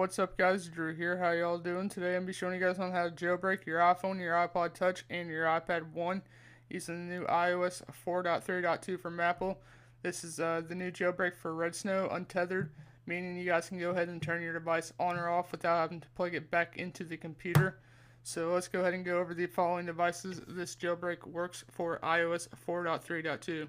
what's up guys, Drew here. How y'all doing? Today I'm going to be showing you guys on how to jailbreak your iPhone, your iPod Touch, and your iPad 1 using the new iOS 4.3.2 from Apple. This is the new jailbreak for RedSn0w Untethered, meaning you guys can go ahead and turn your device on or off without having to plug it back into the computer. So let's go ahead and go over the following devices. This jailbreak works for iOS 4.3.2.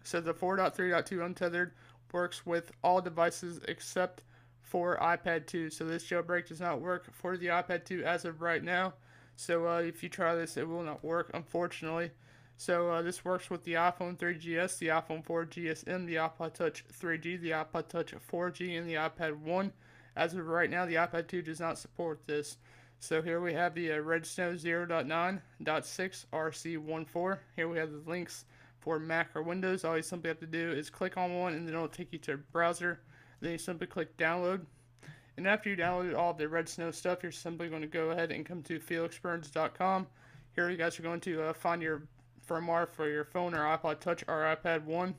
So the 4.3.2 Untethered works with all devices except for iPad 2. So this jailbreak does not work for the iPad 2 as of right now. So if you try this, it will not work, unfortunately. So this works with the iPhone 3GS, the iPhone 4 GSM, the iPod Touch 3G, the iPod Touch 4G, and the iPad 1. As of right now, the iPad 2 does not support this. So here we have the RedSn0w 0.9.6 RC14. Here we have the links for Mac or Windows. All you simply have to do is click on one and then it'll take you to a browser. Then you simply click download. And after you downloaded all the RedSn0w stuff, you're simply going to go ahead and come to felixburns.com. Here you guys are going to find your firmware for your phone or iPod Touch or iPad 1.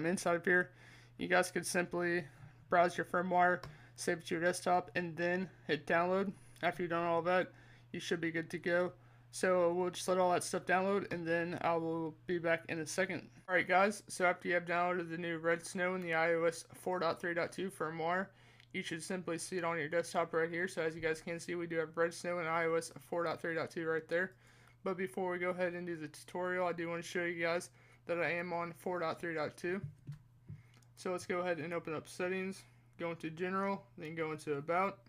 Inside of here, you guys could simply browse your firmware, save it to your desktop, and then hit download. After you've done all that, you should be good to go. So we'll just let all that stuff download, and then I will be back in a second. Alright guys, so after you have downloaded the new RedSn0w and the iOS 4.3.2 firmware, you should simply see it on your desktop right here. So as you guys can see, we do have RedSn0w and iOS 4.3.2 right there. But before we go ahead and do the tutorial, I do want to show you guys that I am on 4.3.2. So let's go ahead and open up settings, go into general, then go into about.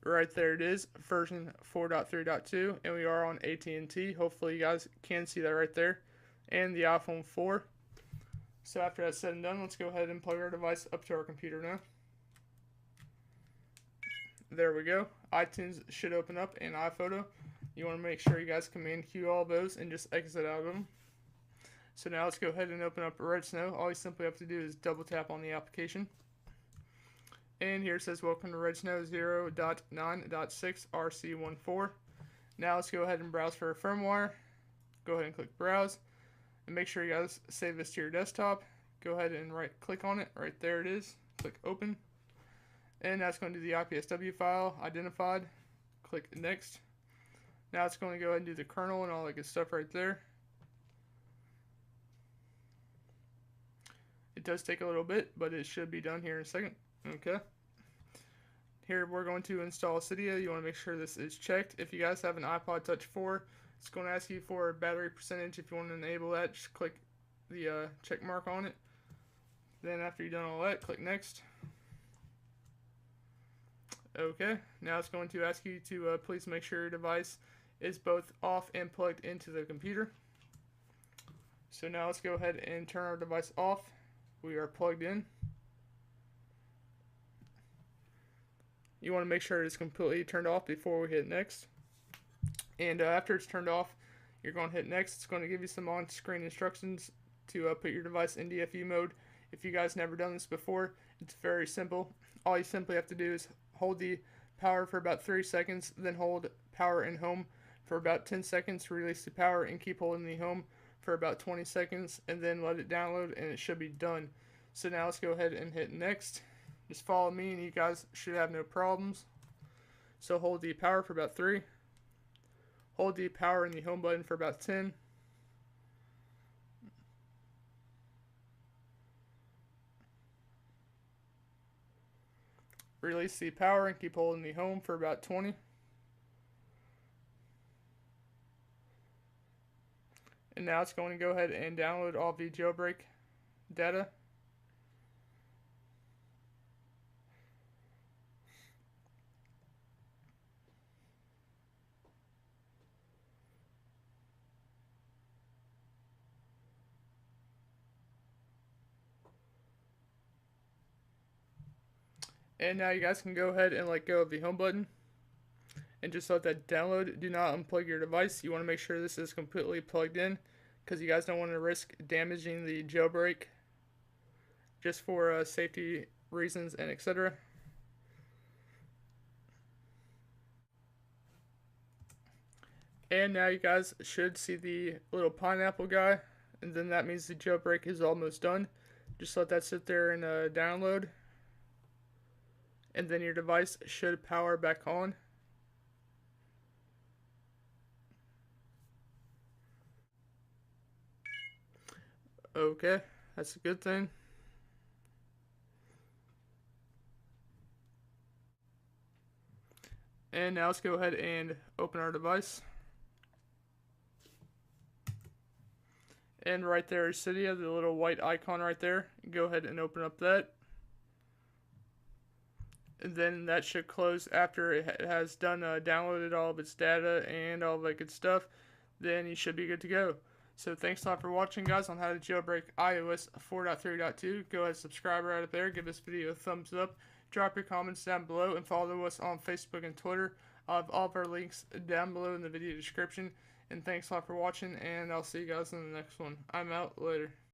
Right there it is, version 4.3.2, and we are on AT&T. Hopefully you guys can see that right there, and the iPhone 4. So after that's said and done, let's go ahead and plug our device up to our computer now. There we go. iTunes should open up, and iPhoto. You want to make sure you guys Command Q all those and just exit out of them. So now let's go ahead and open up RedSn0w. All you simply have to do is double tap on the application. And here it says, welcome to RedSn0w 0.9.6 RC14. Now let's go ahead and browse for a firmware. Go ahead and click browse. And make sure you guys save this to your desktop. Go ahead and right click on it. Right there it is. Click open. And that's going to do the IPSW file identified. Click next. Now it's going to go ahead and do the kernel and all that good stuff right there. It does take a little bit, but it should be done here in a second. Okay. Here we're going to install Cydia. You want to make sure this is checked. If you guys have an iPod Touch 4, it's going to ask you for a battery percentage. If you want to enable that, just click the check mark on it. Then after you've done all that, click next. Okay. Now it's going to ask you to please make sure your device is both off and plugged into the computer. So now let's go ahead and turn our device off. We are plugged in. You want to make sure it's completely turned off before we hit next. And after it's turned off, you're going to hit next. It's going to give you some on-screen instructions to put your device in DFU mode. If you guys never done this before, it's very simple. All you simply have to do is hold the power for about 3 seconds, then hold power and home for about 10 seconds, release the power, and keep holding the home for about 20 seconds, and then let it download, and it should be done. So now let's go ahead and hit next. Just follow me and you guys should have no problems. So hold the power for about 3. Hold the power and the home button for about 10. Release the power and keep holding the home for about 20. And now it's going to go ahead and download all the jailbreak data. And now you guys can go ahead and let go of the home button and just let that download. Do not unplug your device. You want to make sure this is completely plugged in because you guys don't want to risk damaging the jailbreak just for safety reasons and etc. And now you guys should see the little pineapple guy, and then that means the jailbreak is almost done. Just let that sit there and download. and then your device should power back on. Okay, that's a good thing. And now let's go ahead and open our device. And right there is Cydia, the little white icon right there. Go ahead and open up that. And then that should close after it has done downloaded all of its data and all of that good stuff. Then you should be good to go. So thanks a lot for watching, guys, on how to jailbreak iOS 4.3.2. Go ahead and subscribe right up there. Give this video a thumbs up. Drop your comments down below and follow us on Facebook and Twitter. I'll have all of our links down below in the video description. And thanks a lot for watching, and I'll see you guys in the next one. I'm out. Later.